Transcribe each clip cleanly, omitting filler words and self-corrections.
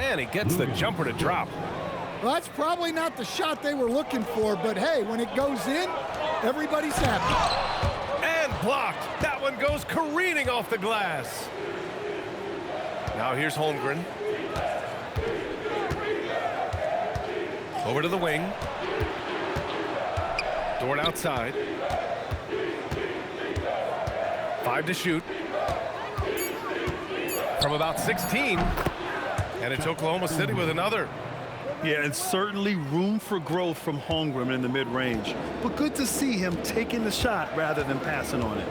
And he gets the jumper to drop. Well, that's probably not the shot they were looking for, but hey, when it goes in, everybody's happy. And blocked. That one goes careening off the glass. Now here's Holmgren. Over to the wing. Dort outside. 5 to shoot. From about 16. And it's Oklahoma City with another. Yeah, and certainly room for growth from Holmgren in the mid-range. But good to see him taking the shot rather than passing on it.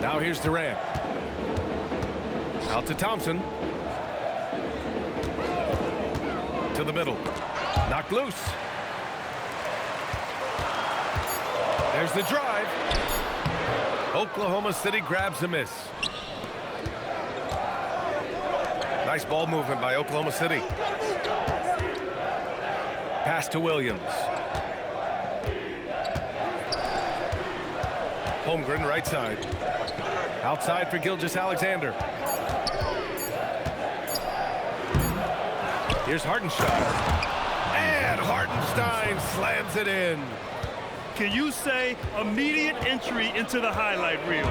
Now here's Durant. Out to Thompson. To the middle. Knocked loose. There's the drive. Oklahoma City grabs a miss. Nice ball movement by Oklahoma City. Pass to Williams. Holmgren right side. Outside for Gilgeous-Alexander. Here's Hartenstein. And Hartenstein slams it in. Can you say immediate entry into the highlight reel?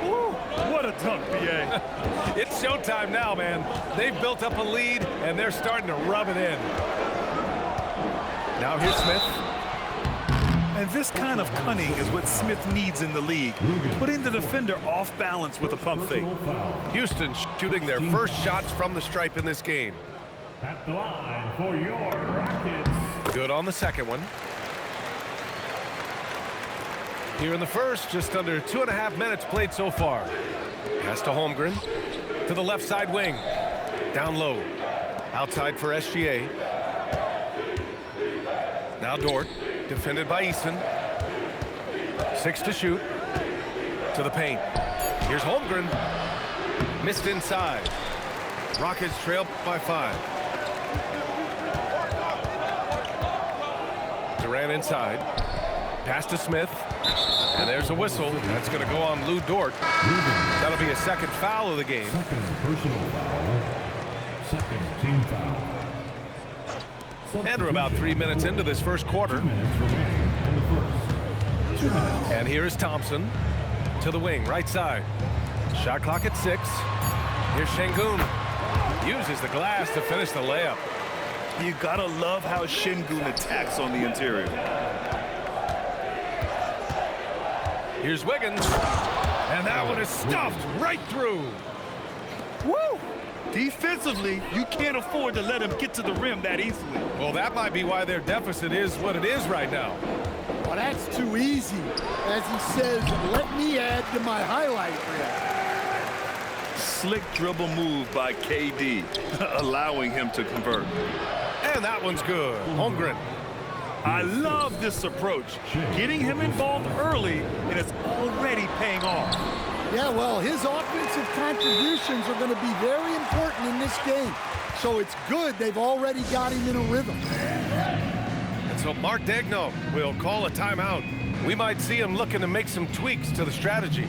Woo, what a dunk, BA. It's showtime now, man. They've built up a lead, and they're starting to rub it in. Now here's Smith. And this kind of cunning is what Smith needs in the league. Putting the defender off balance with a pump fake. Houston shooting their first shots from the stripe in this game. At the line for your Rockets. Good on the second one. Here in the first, just under 2.5 minutes played so far. Pass to Holmgren. To the left side wing. Down low. Outside for SGA. Now Dort. Defended by Easton. 6 to shoot. To the paint. Here's Holmgren. Missed inside. Rockets trail by 5. Durant inside. Pass to Smith. And there's a whistle. That's going to go on Lou Dort. That'll be a second foul of the game. Second personal foul. Second team foul. And we're about 3 minutes into this first quarter. 2 minutes remaining in the first. 2 minutes. And here is Thompson to the wing, right side. Shot clock at 6. Here's Şengün. Uses the glass to finish the layup. You gotta love how Şengün attacks on the interior. Here's Wiggins. And that one is stuffed right through. Woo! Defensively, you can't afford to let him get to the rim that easily. Well, that might be why their deficit is what it is right now. Well, that's too easy. As he says, let me add to my highlight reel. Slick dribble move by KD, allowing him to convert. And that one's good. Holmgren. I love this approach. Getting him involved early, and it's already paying off. Yeah, well, his offensive contributions are going to be very important in this game. So it's good they've already got him in a rhythm. And so Mark Daigneault will call a timeout. We might see him looking to make some tweaks to the strategy.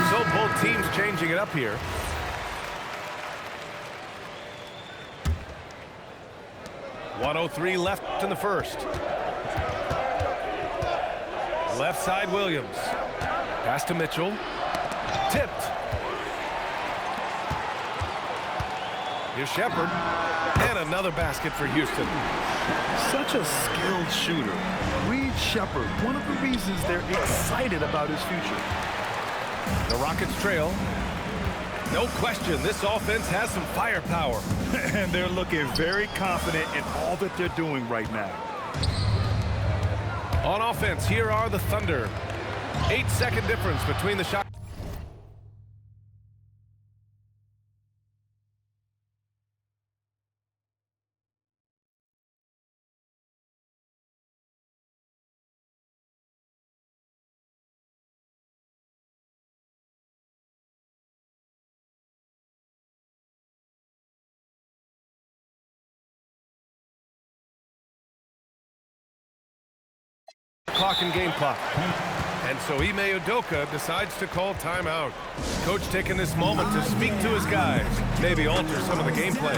So both teams changing it up here. .103 left in the first. Left side Williams. Pass to Mitchell. Tipped. Here's Shepherd. And another basket for Houston. Such a skilled shooter. Reed Shepherd, one of the reasons they're excited about his future. The Rockets trail. No question, this offense has some firepower. And they're looking very confident in all that they're doing right now. On offense, here are the Thunder. 8-second difference between the shot. Clock and game clock. And so Ime Udoka decides to call timeout. Coach taking this moment to speak to his guys, maybe alter some of the gameplay.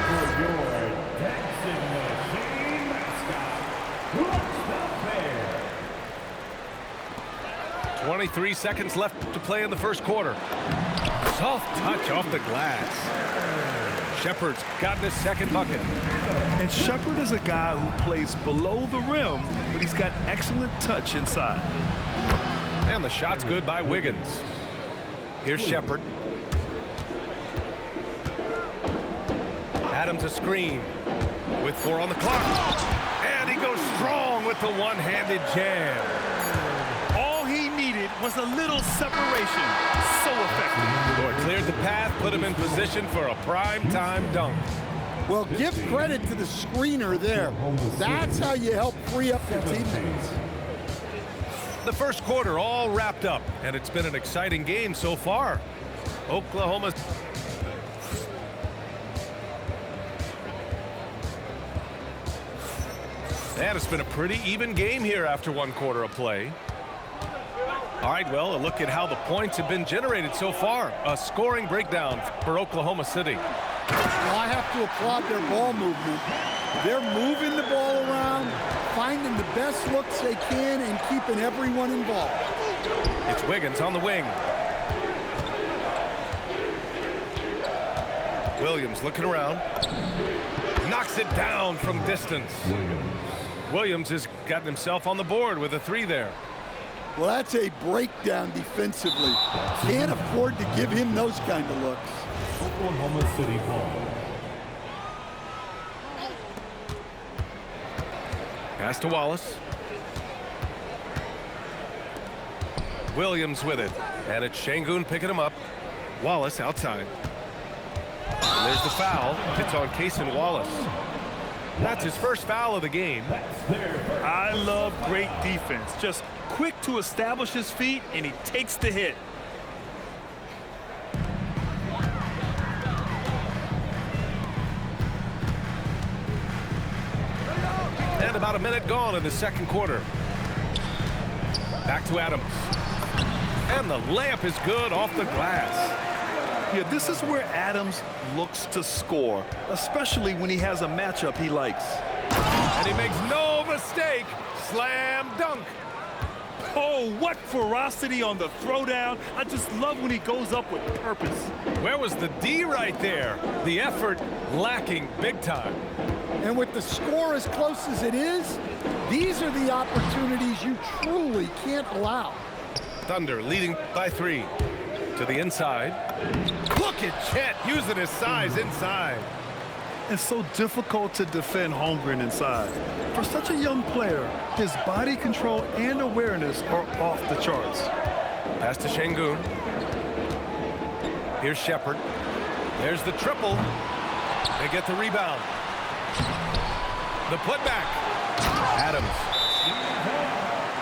For your dancing machine mascot, what's the pair? 23 seconds left to play in the first quarter. Soft touch off the glass. Shepard's gotten his second bucket. And Shepard is a guy who plays below the rim, but he's got excellent touch inside. And the shot's good by Wiggins. Here's Shepard. Adams a screen with 4 on the clock. And he goes strong with the one-handed jam. All he needed was a little separation. So effective. Boy, cleared the path, put him in position for a prime-time dunk. Well, give credit to the screener there. That's how you help free up your teammates. The first quarter all wrapped up, and it's been an exciting game so far. Oklahoma. And it's been a pretty even game here after one quarter of play. All right, well, a look at how the points have been generated so far. A scoring breakdown for Oklahoma City. Well, I have to applaud their ball movement. They're moving the ball around, finding the best looks they can, and keeping everyone involved. It's Wiggins on the wing. Williams looking around. Knocks it down from distance. Williams has gotten himself on the board with a 3 there. Well, that's a breakdown defensively. Can't afford to give him those kind of looks. Oklahoma City ball. Pass to Wallace. Williams with it. And it's Şengün picking him up. Wallace outside. And there's the foul. It's on Cason Wallace. That's his first foul of the game. I love great defense. Just quick to establish his feet, and he takes the hit. And about a minute gone in the second quarter. Back to Adams. And the layup is good off the glass. Yeah, this is where Adams looks to score, especially when he has a matchup he likes. And he makes no mistake. Slam dunk. Oh, what ferocity on the throwdown. I just love when he goes up with purpose. Where was the D right there? The effort lacking big time. And with the score as close as it is, these are the opportunities you truly can't allow. Thunder leading by 3. To the inside. Look at Chet using his size inside. It's so difficult to defend Holmgren inside. For such a young player, his body control and awareness are off the charts. Pass to Şengün. Here's Shepard. There's the triple. They get the rebound. The putback. Adams.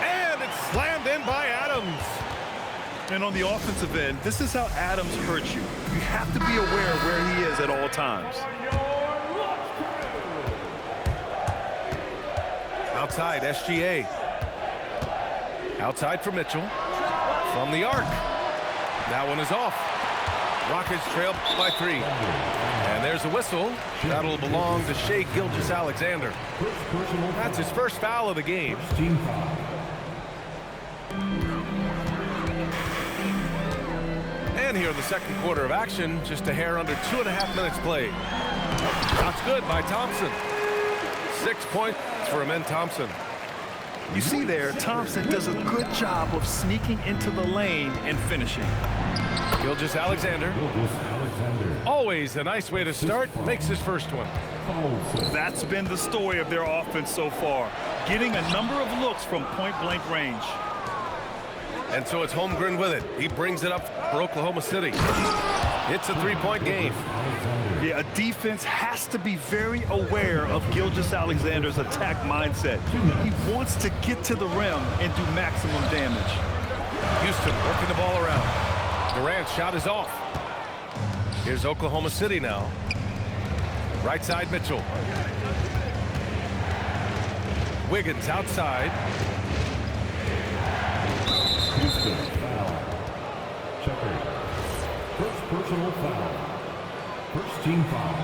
And it's slammed in by Adams. And on the offensive end, this is how Adams hurts you. You have to be aware of where he is at all times. Outside, SGA. Outside for Mitchell. From the arc. That one is off. Rockets trail by 3. And there's a whistle. That'll belong to Shai Gilgeous-Alexander. That's his first foul of the game. Team foul. And here in the second quarter of action, just a hair under 2.5 minutes played. Shot's good by Thompson. 6 points for Amen Thompson. You see there, Thompson does a good job of sneaking into the lane and finishing. Gilgeous-Alexander. Gilgeous-Alexander. Always a nice way to start. Makes his first one. That's been the story of their offense so far, getting a number of looks from point-blank range. And so it's Holmgren with it. He brings it up for Oklahoma City. It's a three-point game. Yeah, a defense has to be very aware of Gilgeous-Alexander's attack mindset. He wants to get to the rim and do maximum damage. Houston working the ball around. Durant's shot is off. Here's Oklahoma City now. Right side, Mitchell. Wiggins outside. Houston foul. Checker. First personal foul. First team foul.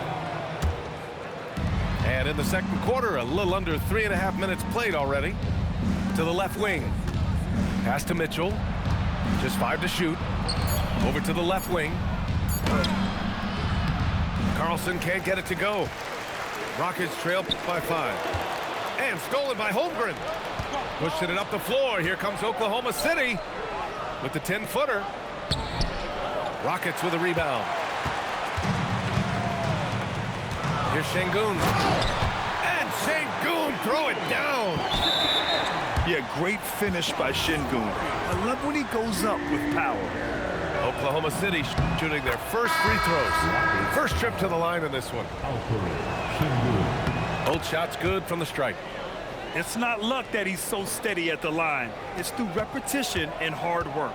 And in the second quarter, a little under 3.5 minutes played already. To the left wing. Pass to Mitchell. Just 5 to shoot. Over to the left wing. Carlson can't get it to go. Rockets trail by 5. And stolen by Holmgren. Pushing it up the floor. Here comes Oklahoma City with the 10-footer. Rockets with a rebound. Here's Şengün. And Şengün throw it down. Yeah, great finish by Şengün. I love when he goes up with power. Oklahoma City shooting their first free throws. First trip to the line in this one. Both shots good from the stripe. It's not luck that he's so steady at the line. It's through repetition and hard work.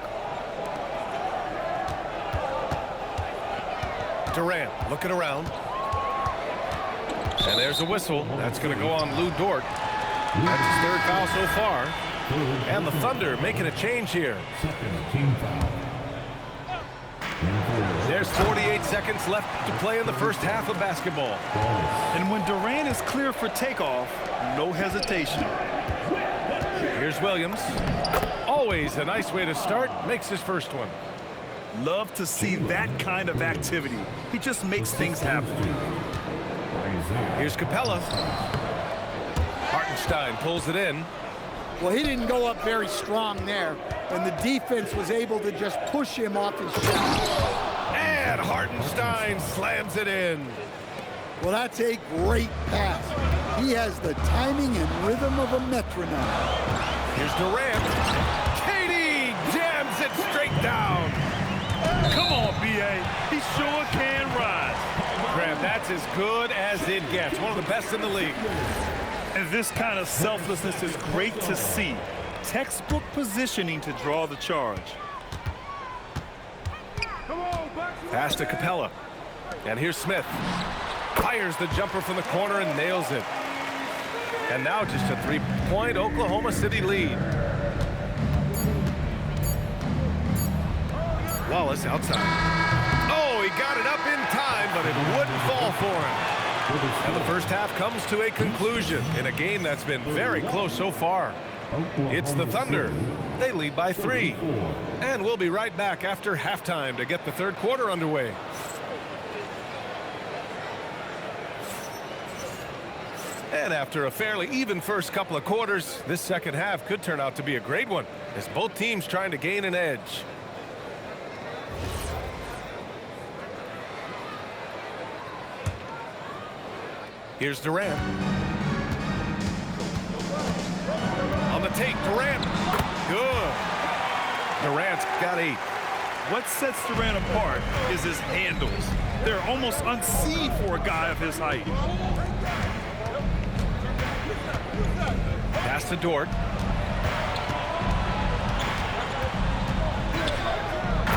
Durant looking around. And there's a whistle. That's going to go on Lou Dort. That's his third foul so far. And the Thunder making a change here. Second team foul. There's 48 seconds left to play in the first half of basketball. And when Durant is clear for takeoff, no hesitation. Here's Williams. Always a nice way to start. Makes his first one. Love to see that kind of activity. He just makes things happen. Here's Capella. Hartenstein pulls it in. Well, he didn't go up very strong there, and the defense was able to just push him off his shot. And Hartenstein slams it in. Well, that's a great pass. He has the timing and rhythm of a metronome. Here's Durant. KD jams it straight down. Come on, B.A. He sure can rise. Graham, that's as good as it gets. One of the best in the league. And this kind of selflessness is great to see. Textbook positioning to draw the charge. Pass to Capella. And here's Smith. Fires the jumper from the corner and nails it. And now just a three-point Oklahoma City lead. Wallace outside. Oh, he got it up in time, but it wouldn't fall for him. And the first half comes to a conclusion in a game that's been very close so far. It's the Thunder. They lead by 3. And we'll be right back after halftime to get the third quarter underway. And after a fairly even first couple of quarters, this second half could turn out to be a great one as both teams trying to gain an edge. Here's Durant. On the take, Durant. Good. Durant's got 8. What sets Durant apart is his handles. They're almost unseen for a guy of his height. Pass to Dort.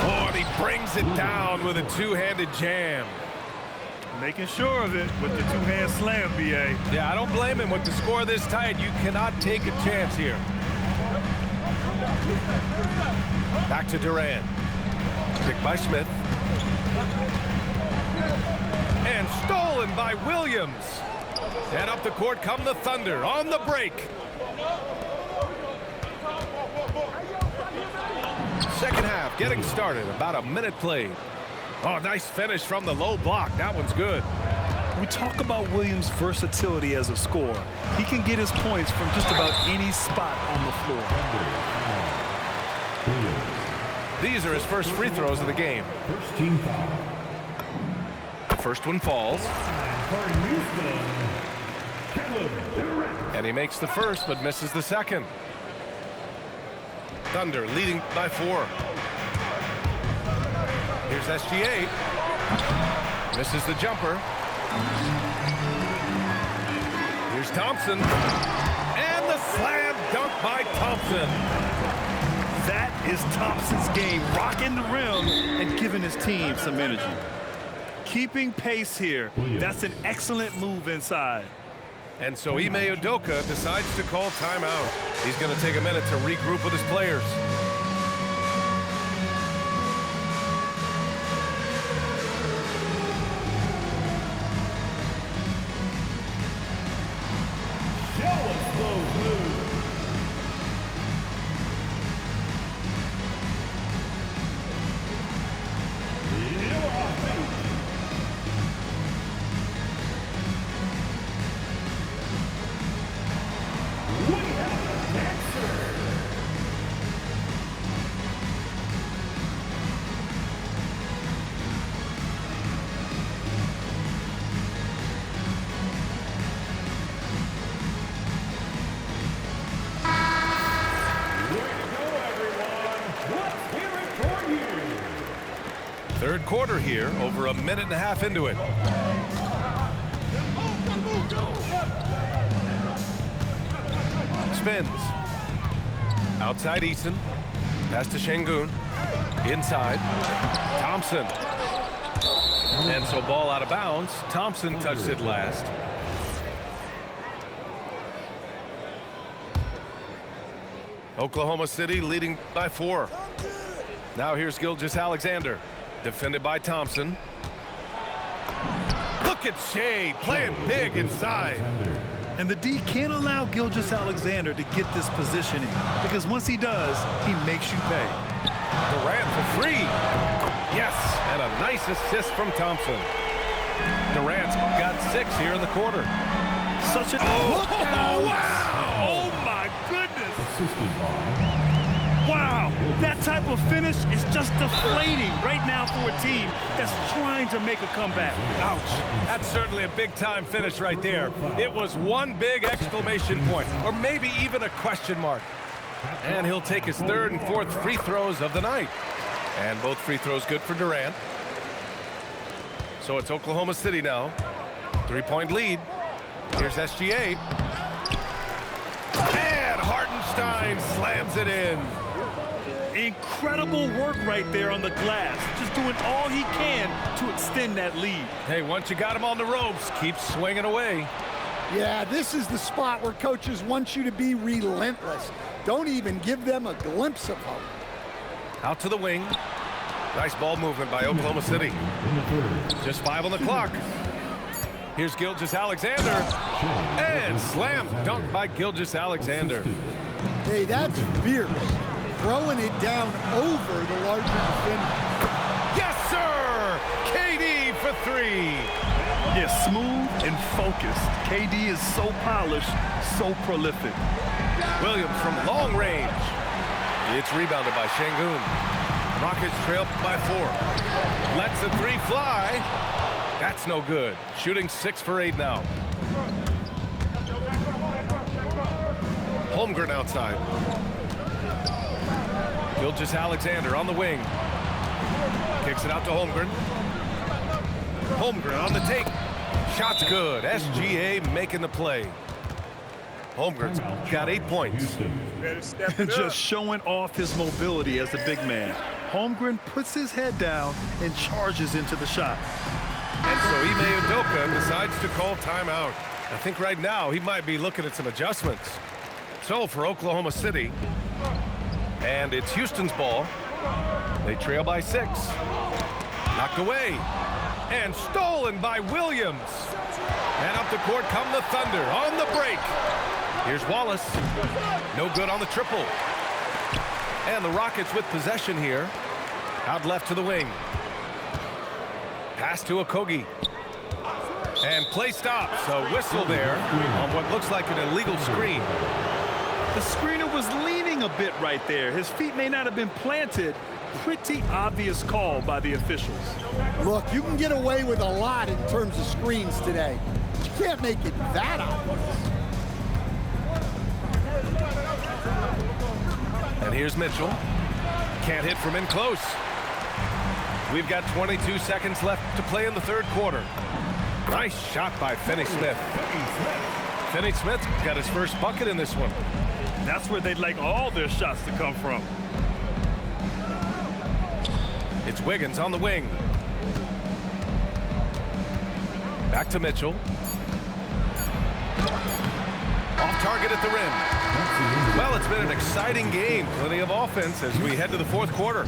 Oh, and he brings it down with a two-handed jam. Making sure of it with the two-hand slam, B.A. Yeah, I don't blame him. With the score this tight, you cannot take a chance here. Back to Durant. Picked by Smith. And stolen by Williams. And up the court come the Thunder on the break. Second half getting started. About a minute played. Oh, nice finish from the low block. That one's good. We talk about Williams' versatility as a scorer. He can get his points from just about any spot on the floor. These are his first free throws of the game. First team foul. first one falls. For Houston, Kevin Durant. And he makes the first, but misses the second. Thunder leading by 4. Here's SGA. Misses the jumper. Here's Thompson. And the slam dunk by Thompson. That is Thompson's game, rocking the rim and giving his team some energy. Keeping pace here. That's an excellent move inside. And so Ime Udoka decides to call timeout. He's going to take a minute to regroup with his players. Show us those moves. Your offense. We have an answer. Third quarter here, over a minute and a half into it. Spins. Outside Eason. Pass to Şengün. Inside. Thompson. And so ball out of bounds. Thompson touched it last. Oklahoma City leading by 4. Now here's Gilgeous-Alexander. Defended by Thompson. Look at Shea playing big inside. And the D can't allow Gilgeous-Alexander to get this positioning because once he does, he makes you pay. Durant for 3. Yes, and a nice assist from Thompson. Durant's got 6 here in the quarter. Such a Oh, wow! Oh my goodness! Assisted by Wow! That type of finish is just deflating right now for a team that's trying to make a comeback. Ouch. That's certainly a big-time finish right there. It was one big exclamation point, or maybe even a question mark. And he'll take his 3rd and 4th free throws of the night. And both free throws good for Durant. So it's Oklahoma City now. 3-point lead. Here's SGA. And Hartenstein slams it in. Incredible work right there on the glass. Just doing all he can to extend that lead. Hey, once you got him on the ropes, keep swinging away. Yeah, this is the spot where coaches want you to be relentless. Don't even give them a glimpse of hope. Out to the wing. Nice ball movement by Oklahoma City. in the third. Just 5 on the clock. Here's Gilgeous-Alexander. And slam dunk by Gilgeous-Alexander. Hey, that's fierce. Throwing it down over the larger defender. Yes, sir! KD for 3. Yeah, smooth and focused. KD is so polished, so prolific. Williams from long range. It's rebounded by Şengün. Rockets trail by 4. Lets the 3 fly. That's no good. Shooting 6 for 8 now. Holmgren outside. Gilgeous-Alexander on the wing. Kicks it out to Holmgren. Holmgren on the take. Shot's good. SGA making the play. Holmgren's got 8 points. Houston. Just showing off his mobility as a big man. Holmgren puts his head down and charges into the shot. And so Ime Udoka decides to call timeout. I think right now he might be looking at some adjustments. So for Oklahoma City, and it's Houston's ball. They trail by 6. Knocked away. And stolen by Williams. And up the court come the Thunder on the break. Here's Wallace. No good on the triple. And the Rockets with possession here. Out left to the wing. Pass to Okogie. And play stops. A whistle there on what looks like an illegal screen. The screener was leaning a bit right there. His feet may not have been planted, pretty obvious call by the officials. Look, you can get away with a lot in terms of screens today. You can't make it that obvious. And here's Mitchell. Can't hit from in close. We've got 22 seconds left to play in the third quarter. Nice shot by Finney Smith. Finney Smith got his first bucket in this one. That's where they'd like all their shots to come from. It's Wiggins on the wing. Back to Mitchell. Off target at the rim. Well, it's been an exciting game. Plenty of offense as we head to the fourth quarter.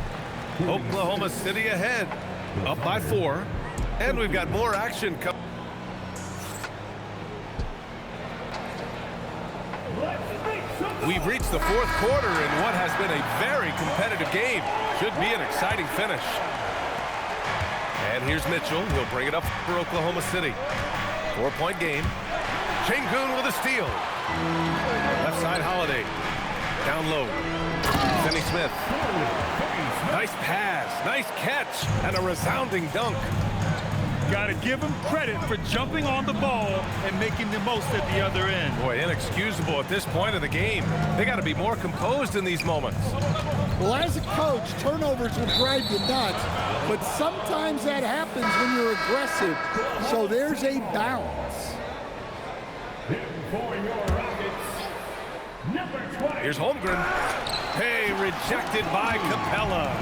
Oklahoma City ahead, up by 4. And we've got more action coming. We've reached the fourth quarter in what has been a very competitive game. Should be an exciting finish. And here's Mitchell. He'll bring it up for Oklahoma City. 4-point game. Sengun with a steal. Left side Holiday. Down low. Finney Smith. Nice pass. Nice catch. And a resounding dunk. Got to give him credit for jumping on the ball and making the most at the other end. Boy, inexcusable at this point of the game. They got to be more composed in these moments. Well, as a coach, turnovers will drive you nuts, but sometimes that happens when you're aggressive. So there's a balance. Here's Holmgren. Hey, rejected by Capella.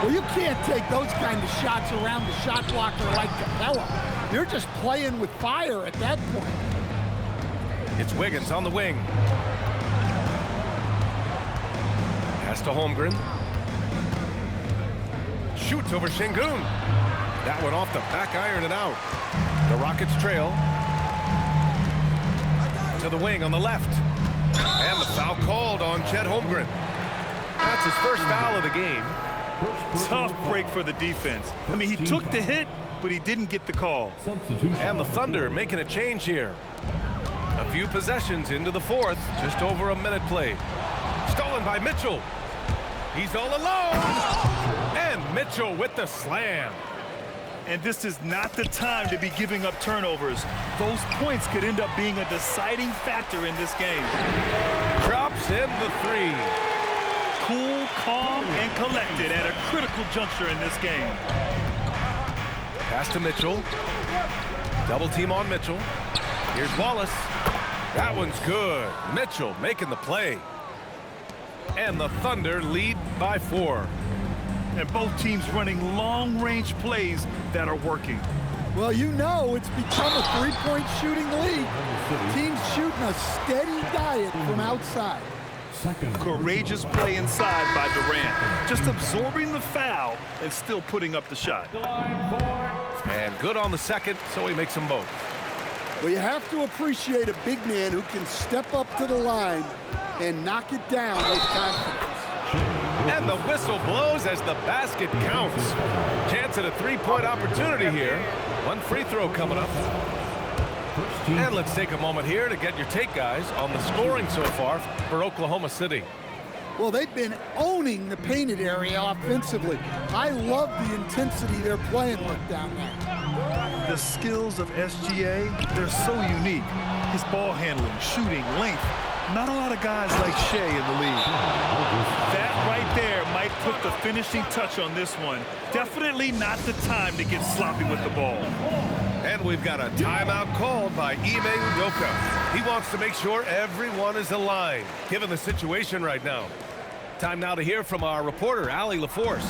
Well, you can't take those kind of shots around the shot blocker like Capella. You're just playing with fire at that point. It's Wiggins on the wing. Pass to Holmgren. Shoots over Sengun. That one off the back iron and out. The Rockets trail. To the wing on the left. And the foul called on Chet Holmgren. That's his first foul of the game. Tough break for the defense. I mean, he took the hit, but he didn't get the call. And the Thunder making a change here. A few possessions into the fourth, just over a minute played. Stolen by Mitchell. He's all alone. And Mitchell with the slam. And this is not the time to be giving up turnovers. Those points could end up being a deciding factor in this game. Drops in the 3. Cool, calm, and collected at a critical juncture in this game. Pass to Mitchell. Double team on Mitchell. Here's Wallace. That one's good. Mitchell making the play. And the Thunder lead by 4. And both teams running long-range plays that are working. Well, you know it's become a three-point shooting league. Teams shooting a steady diet from outside. Courageous play inside by Durant. Just absorbing the foul and still putting up the shot. And good on the second, so he makes them both. Well, you have to appreciate a big man who can step up to the line and knock it down with confidence. And the whistle blows as the basket counts. Chance at a three-point opportunity here. One free throw coming up. And let's take a moment here to get your take, guys, on the scoring so far for Oklahoma City. Well, they've been owning the painted area offensively. I love the intensity they're playing with down there. The skills of SGA, they're so unique. His ball handling, shooting, length. Not a lot of guys like Shea in the league. That right there might put the finishing touch on this one. Definitely not the time to get sloppy with the ball. And we've got a timeout called by Ime Udoka. He wants to make sure everyone is aligned, given the situation right now. Time now to hear from our reporter, Allie LaForce.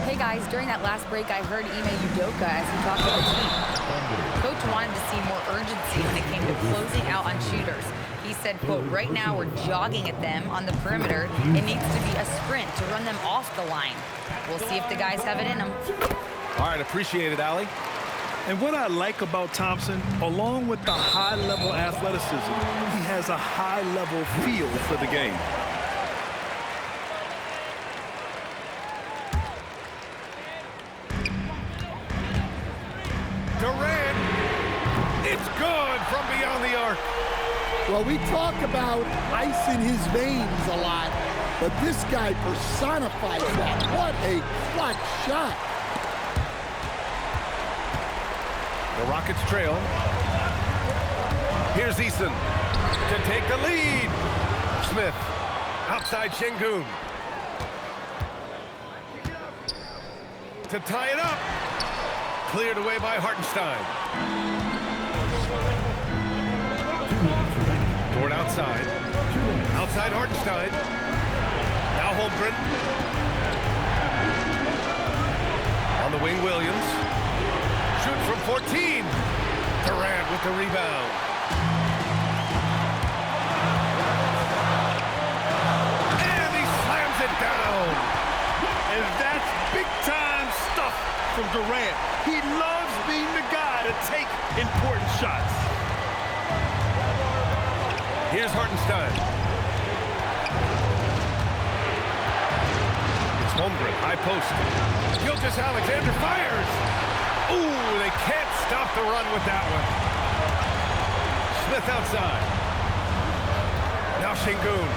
Hey guys, during that last break, I heard Ime Udoka as he talked to the team. Coach wanted to see more urgency when it came to closing out on shooters. He said, quote, right now we're jogging at them on the perimeter. It needs to be a sprint to run them off the line. We'll see if the guys have it in them. All right, appreciate it, Allie. And what I like about Thompson, along with the high-level athleticism, he has a high-level feel for the game. Durant, it's good from beyond the arc. Well, we talk about ice in his veins a lot, but this guy personifies that. What a clutch shot. The Rockets trail. Here's Eason to take the lead. Smith outside Şengün to tie it up. Cleared away by Hartenstein. Toward outside. Outside Hartenstein. Now Holmgren. On the wing, Williams. Shoot from 14. Durant with the rebound. And he slams it down. And that's big-time stuff from Durant. He loves being the guy to take important shots. Here's Hartenstein. It's Holmgren, high post. Gilgeous-Alexander fires. Ooh, they can't stop the run with that one. Smith outside. Now Şengün.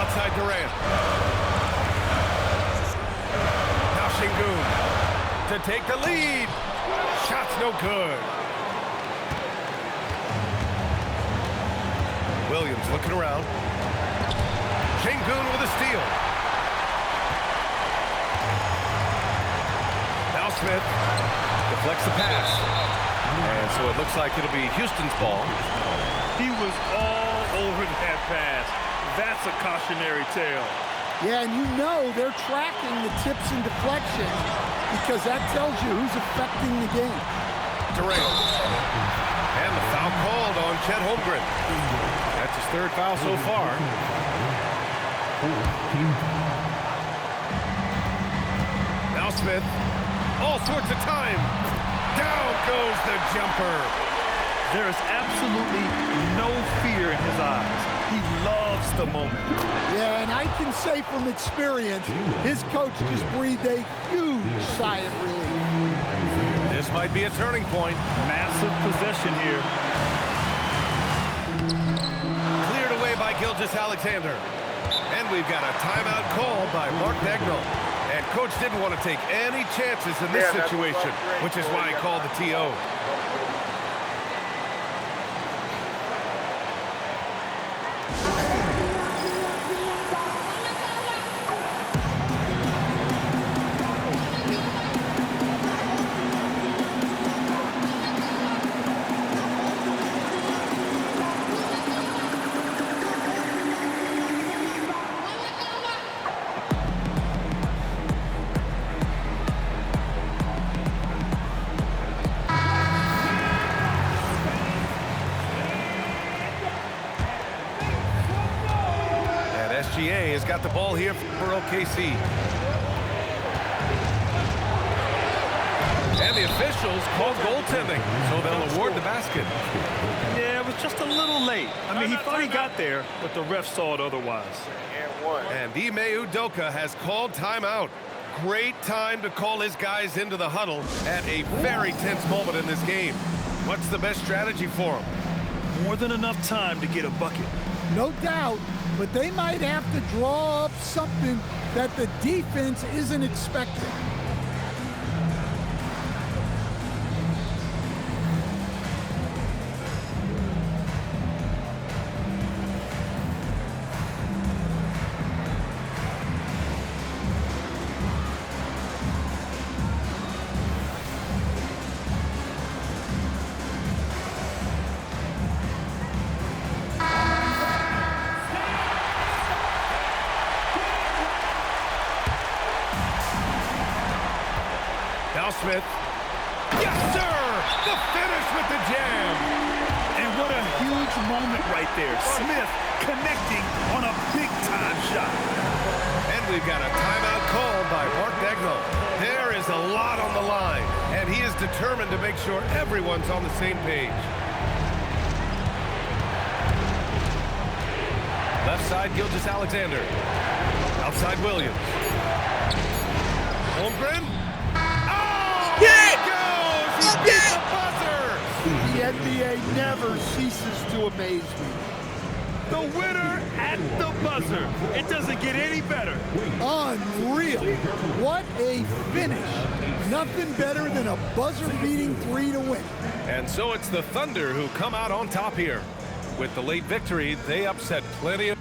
Outside Durant. Now Şengün to take the lead. Shot's no good. Williams looking around. Şengün with a steal. Now Smith deflects the pass. And so it looks like it'll be Houston's ball. He was all over that pass. That's a cautionary tale. Yeah, and you know they're tracking the tips and deflections because that tells you who's affecting the game. Durant. And the foul called on Chet Holmgren. That's his third foul so far. Now Smith. All sorts of time. Down goes the jumper. There is absolutely no fear in his eyes. He loves the moment. Yeah, and I can say from experience, his coach just breathed a huge sigh of relief. This might be a turning point. Massive possession here. Cleared away by Gilgeous-Alexander. And we've got a timeout called by Mark Daigneault. And coach didn't want to take any chances in this situation, which is why he called the TO. SGA has got the ball here for OKC. And the officials called goaltending, so they'll award the basket. Yeah, it was just a little late. I mean, he thought he got there, but the ref saw it otherwise. And Ime Udoka has called timeout. Great time to call his guys into the huddle at a very tense moment in this game. What's the best strategy for him? More than enough time to get a bucket. No doubt, but they might have to draw up something that the defense isn't expecting. Now Smith. Yes, sir! The finish with the jam. And what a huge moment right there. Smith connecting on a big-time shot. And we've got a timeout called by Mark Daigneault. There is a lot on the line, and he is determined to make sure everyone's on the same page. Left side, Gilgeous-Alexander. Outside, Williams. Holmgren. He beat the buzzer! The NBA never ceases to amaze me. The winner at the buzzer. It doesn't get any better. Unreal. What a finish. Nothing better than a buzzer-beating 3 to win. And so it's the Thunder who come out on top here. With the late victory, they upset plenty of